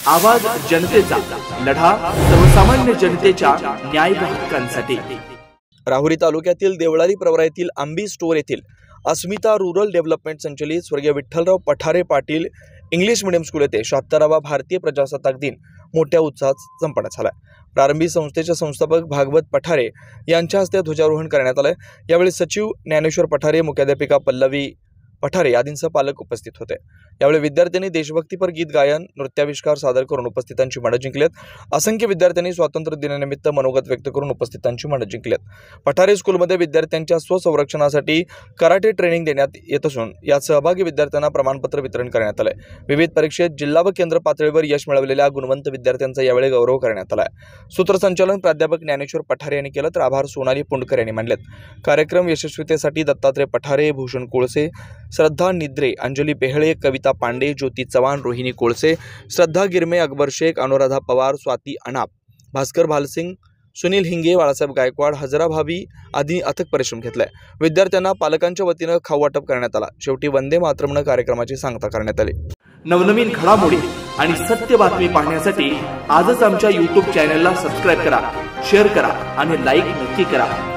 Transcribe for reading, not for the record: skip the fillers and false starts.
आवाज जनतेचा, लढा सर्वसामान्य जनतेच्या न्याय व हक्कांसाठी। राहुरी तालुक्यातील देवळाली प्रवरा येथील आंबी स्टोर येथील अस्मिता रूरल डेव्हलपमेंट संचलित स्वर्गीय Vitthalrao Pathare Patil English medium school येथे 76वा भारतीय प्रजासत्ताक दिन मोठ्या उत्साहात संपन्न झाला। प्रारंभी संस्थेचे संस्थापक भागवत पठारे यांच्या हस्ते ध्वजारोहण करण्यात आले। यावेळी सचिव ज्ञानेश्वर पठारे, मुख्याध्यापिका पल्लवी पठारे आदींसह पालक उपस्थित होते। यावेळी विद्यार्थ्यांनी देशभक्तीपर गीत गायन, नृत्याविष्कार सादर करून उपस्थितांची मनं जिंकलेत। असंख्य विद्यार्थ्यांनी स्वातंत्र्य दिनानिमित्त मनोगत व्यक्त करून उपस्थितांची मनं जिंकलेत। पठारे स्कूलमध्ये विद्यार्थ्यांच्या स्वसंरक्षणासाठी कराटे ट्रेनिंग देण्यात येत असून यात सहभागी विद्यार्थ्यांना प्रमाणपत्र वितरण करण्यात आले। विविध परीक्षेत जिल्हा व केंद्र पातळीवर यश मिळवलेल्या गुणवंत विद्यार्थ्यांचा यावेळी गौरव करण्यात आला। सूत्रसंचालन प्राध्यापक ज्ञानेश्वर पठारे यांनी केलं तर आभार सोनाली पुंडकर यांनी मानलेत। कार्यक्रम यशस्वीतेसाठी दत्तात्रय पठारे, भूषण कोळसे, श्रद्धा निद्रे, अंजली बेहळे, कविता पांडे, ज्योती चव्हाण, रोहिणी कोळसे, श्रद्धा गिरमे, अकबर शेख, अनुराधा पवार, स्वाती अनाप, भास्कर भालसिंग, सुनील हिंगे, बाळासाहेब गायकवाड, हजरा भाभी आदी अथक परिश्रम घेतलाय। विद्यार्थ्यांना पालकांच्या वतीनं खाऊ वाटप करण्यात आला। शेवटी वंदे मातरम्न कार्यक्रमाची सांगता करण्यात आली। नवनवीन घडामोडी आणि सत्य बातमी पाहण्यासाठी आजच आमच्या YouTube चॅनलला सबस्क्राइब करा, शेअर करा आणि लाईक नक्की करा।